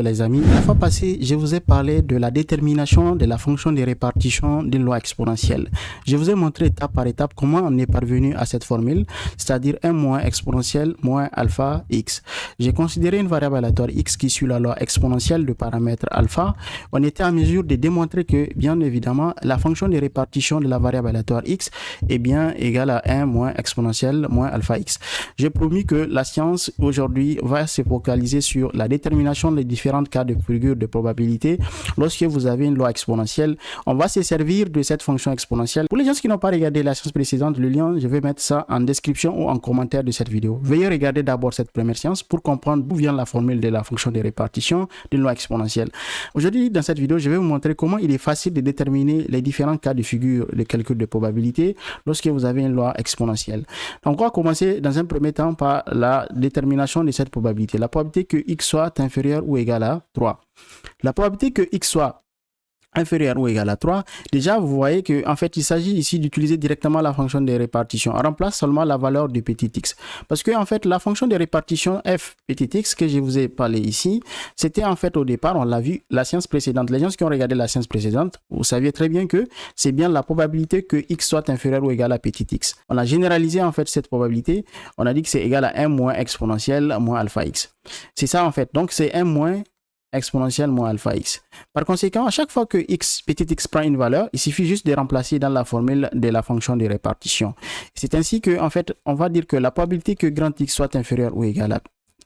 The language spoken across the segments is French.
Les amis, la fois passée, je vous ai parlé de la détermination de la fonction de répartition d'une loi exponentielle. Je vous ai montré étape par étape comment on est parvenu à cette formule, c'est-à-dire 1 moins exponentielle moins alpha x. J'ai considéré une variable aléatoire x qui suit la loi exponentielle de paramètre alpha. On était en mesure de démontrer que, bien évidemment, la fonction de répartition de la variable aléatoire x est bien égale à 1 moins exponentielle moins alpha x. J'ai promis que la science aujourd'hui va se focaliser sur la détermination des différents cas de figure de probabilité. Lorsque vous avez une loi exponentielle, on va se servir de cette fonction exponentielle. Pour les gens qui n'ont pas regardé la séance précédente, le lien, je vais mettre ça en description ou en commentaire de cette vidéo. Veuillez regarder d'abord cette première séance pour comprendre d'où vient la formule de la fonction de répartition d'une loi exponentielle. Aujourd'hui, dans cette vidéo, je vais vous montrer comment il est facile de déterminer les différents cas de figure de calcul de probabilité lorsque vous avez une loi exponentielle. Donc, on va commencer dans un premier temps par la détermination de cette probabilité. La probabilité que x soit inférieur ou égal à 3. La probabilité que x soit inférieur ou égal à 3, déjà vous voyez que en fait il s'agit ici d'utiliser directement la fonction de répartition. On remplace seulement la valeur de petit x. Parce que en fait la fonction de répartition f petit x que je vous ai parlé ici, c'était en fait au départ, on l'a vu la séance précédente. Les gens qui ont regardé la séance précédente, vous saviez très bien que c'est bien la probabilité que x soit inférieur ou égal à petit x. On a généralisé en fait cette probabilité. On a dit que c'est égal à 1 moins exponentielle moins alpha x. C'est ça en fait. Donc c'est 1 moins exponentielle moins alpha x. Par conséquent, à chaque fois que x, petit x prend une valeur, il suffit juste de remplacer dans la formule de la fonction de répartition. C'est ainsi que, en fait, on va dire que la probabilité que grand x soit inférieur ou égal à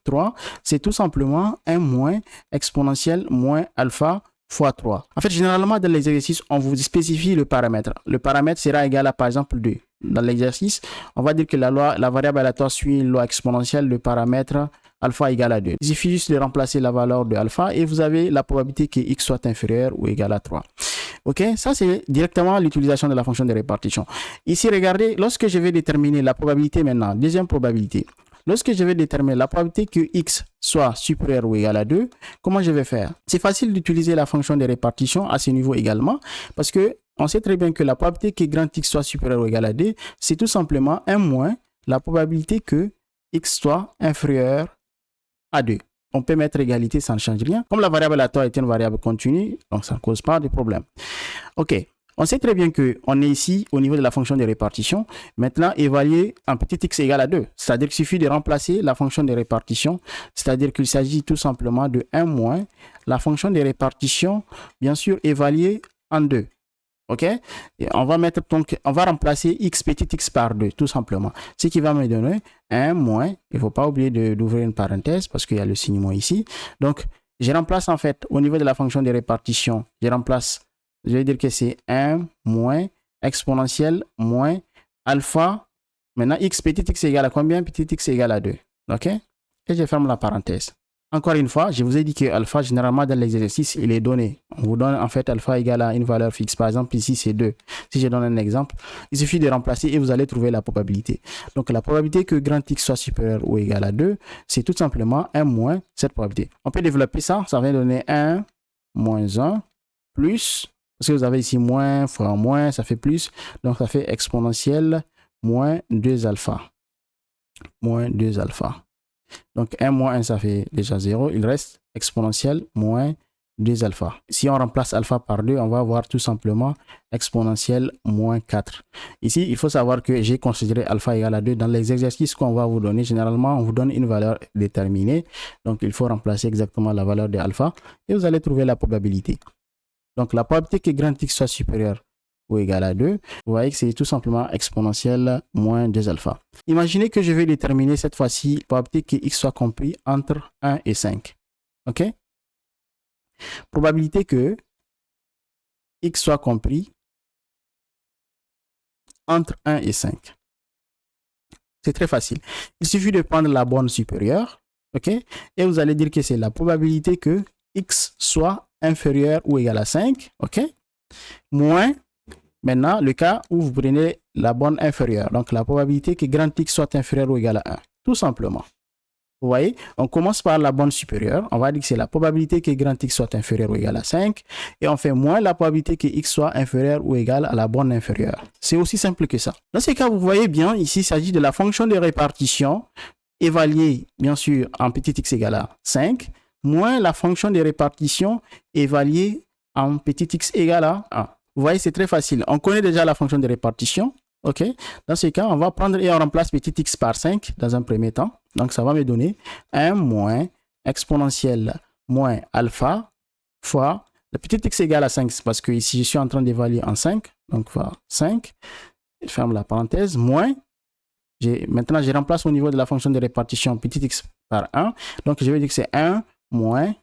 3, c'est tout simplement 1 moins exponentielle moins alpha fois 3. En fait, généralement, dans l'exercice, on vous spécifie le paramètre. Le paramètre sera égal à, par exemple, 2. Dans l'exercice, on va dire que la variable aléatoire suit une loi exponentielle de paramètre alpha égale à 2. Il suffit juste de remplacer la valeur de alpha et vous avez la probabilité que x soit inférieur ou égal à 3. Ok, ça c'est directement l'utilisation de la fonction de répartition. Ici, regardez, lorsque je vais déterminer la probabilité maintenant, deuxième probabilité, lorsque je vais déterminer la probabilité que x soit supérieur ou égal à 2, comment je vais faire? C'est facile d'utiliser la fonction de répartition à ce niveau également parce que on sait très bien que la probabilité que grand x soit supérieur ou égal à 2, c'est tout simplement 1 moins la probabilité que x soit inférieur à 2. On peut mettre égalité, ça ne change rien. Comme la variable aléatoire est une variable continue, donc ça ne cause pas de problème. Ok, on sait très bien qu'on est ici au niveau de la fonction de répartition. Maintenant, évaluer un petit x égale à 2. C'est-à-dire qu'il suffit de remplacer la fonction de répartition. C'est-à-dire qu'il s'agit tout simplement de 1 moins la fonction de répartition, bien sûr, évaluée en 2. Ok, et on va remplacer x petit x par 2 tout simplement, ce qui va me donner 1 moins, il ne faut pas oublier d'ouvrir une parenthèse parce qu'il y a le signe moins ici. Donc je remplace en fait au niveau de la fonction de répartition, je vais dire que c'est 1 moins exponentielle moins alpha. Maintenant x petit x égale à combien? Petit x égale à 2. Ok, et je ferme la parenthèse. Encore une fois, je vous ai dit que alpha, généralement, dans l'exercice, il est donné. On vous donne en fait alpha égale à une valeur fixe. Par exemple, ici, c'est 2. Si je donne un exemple, il suffit de remplacer et vous allez trouver la probabilité. Donc, la probabilité que grand x soit supérieur ou égal à 2, c'est tout simplement 1 moins cette probabilité. On peut développer ça. Ça va donner 1 moins 1 plus, parce que vous avez ici moins fois moins, ça fait plus. Donc, ça fait exponentielle moins 2 alpha. Moins 2 alpha. Donc 1 moins 1, ça fait déjà 0. Il reste exponentielle moins 2 alpha. Si on remplace alpha par 2, on va avoir tout simplement exponentielle moins 4. Ici, il faut savoir que j'ai considéré alpha égale à 2. Dans les exercices qu'on va vous donner, généralement, on vous donne une valeur déterminée. Donc, il faut remplacer exactement la valeur de alpha et vous allez trouver la probabilité. Donc, la probabilité que grand x soit supérieur ou égal à 2, vous voyez que c'est tout simplement exponentielle moins 2 alpha. Imaginez que je vais déterminer cette fois-ci la probabilité que x soit compris entre 1 et 5. Ok? Probabilité que x soit compris entre 1 et 5. C'est très facile. Il suffit de prendre la borne supérieure, ok? Et vous allez dire que c'est la probabilité que x soit inférieur ou égal à 5, ok? Moins, maintenant, le cas où vous prenez la borne inférieure, donc la probabilité que grand x soit inférieur ou égal à 1, tout simplement. Vous voyez, on commence par la borne supérieure. On va dire que c'est la probabilité que grand x soit inférieur ou égal à 5. Et on fait moins la probabilité que x soit inférieur ou égal à la borne inférieure. C'est aussi simple que ça. Dans ce cas, vous voyez bien, ici, il s'agit de la fonction de répartition évaluée, bien sûr, en petit x égale à 5. moins la fonction de répartition évaluée en petit x égale à 1. Vous voyez, c'est très facile. On connaît déjà la fonction de répartition. OK? Dans ce cas, on va prendre et on remplace petit x par 5 dans un premier temps. Donc, ça va me donner 1 moins exponentielle moins alpha fois le petit x égale à 5, parce que ici, je suis en train d'évaluer en 5. Donc, voilà, 5. Je ferme la parenthèse. Moins. Maintenant, je remplace au niveau de la fonction de répartition petit x par 1. Donc, je vais dire que c'est 1 moins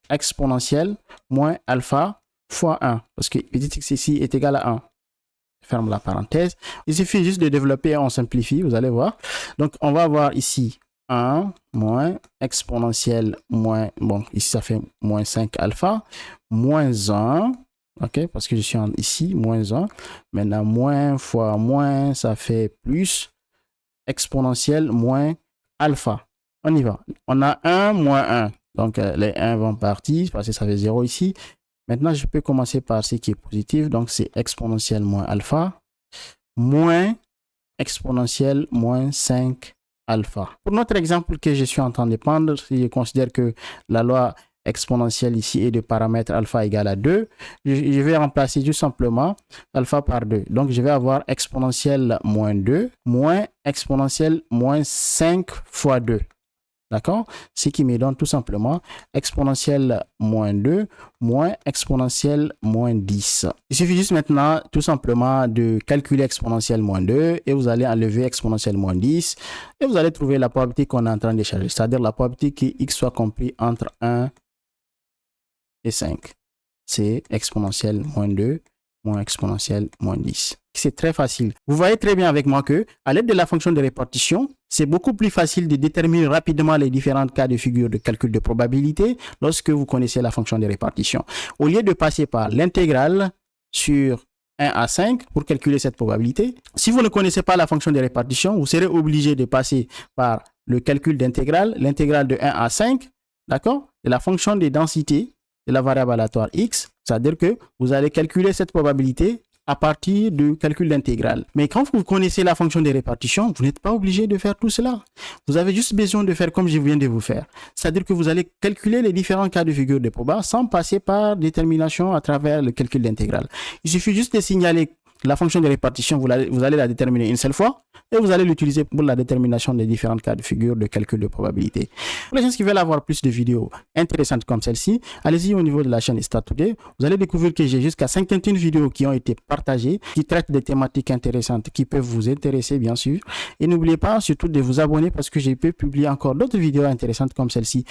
exponentielle moins alpha fois 1. Parce que petit x ici est égal à 1. Je ferme la parenthèse. Il suffit juste de développer, on simplifie, vous allez voir. Donc, on va avoir ici 1 moins exponentielle moins, bon, ici ça fait moins 5 alpha, moins 1, ok, parce que je suis ici, moins 1. Maintenant, moins fois moins, ça fait plus exponentielle moins alpha. On y va. On a 1 moins 1. Donc, les 1 vont partir parce que ça fait 0 ici. Maintenant, je peux commencer par ce qui est positif. Donc, c'est exponentielle moins alpha moins exponentielle moins 5 alpha. Pour notre exemple que je suis en train de prendre, si je considère que la loi exponentielle ici est de paramètre alpha égale à 2, je vais remplacer tout simplement alpha par 2. Donc, je vais avoir exponentielle moins 2 moins exponentielle moins 5 fois 2. D'accord? Ce qui me donne tout simplement exponentielle moins 2 moins exponentielle moins 10. Il suffit juste maintenant tout simplement de calculer exponentielle moins 2 et vous allez enlever exponentielle moins 10 et vous allez trouver la probabilité qu'on est en train de chercher, c'est-à-dire la probabilité que x soit compris entre 1 et 5. C'est exponentielle moins 2 moins exponentielle moins 10. C'est très facile. Vous voyez très bien avec moi que, à l'aide de la fonction de répartition, c'est beaucoup plus facile de déterminer rapidement les différents cas de figure de calcul de probabilité lorsque vous connaissez la fonction de répartition. Au lieu de passer par l'intégrale sur 1 à 5 pour calculer cette probabilité, si vous ne connaissez pas la fonction de répartition, vous serez obligé de passer par le calcul d'intégrale, l'intégrale de 1 à 5, d'accord, de la fonction de densité de la variable aléatoire x, c'est-à-dire que vous allez calculer cette probabilité à partir du calcul d'intégrale. Mais quand vous connaissez la fonction de répartition, vous n'êtes pas obligé de faire tout cela. Vous avez juste besoin de faire comme je viens de vous faire. C'est-à-dire que vous allez calculer les différents cas de figure de proba sans passer par détermination à travers le calcul d'intégrale. Il suffit juste de signaler la fonction de répartition, vous allez la déterminer une seule fois et vous allez l'utiliser pour la détermination des différents cas de figure de calcul de probabilité. Pour les gens qui veulent avoir plus de vidéos intéressantes comme celle-ci, allez-y au niveau de la chaîne Start Today. Vous allez découvrir que j'ai jusqu'à 51 vidéos qui ont été partagées, qui traitent des thématiques intéressantes qui peuvent vous intéresser bien sûr. Et n'oubliez pas surtout de vous abonner parce que je peux publier encore d'autres vidéos intéressantes comme celle-ci.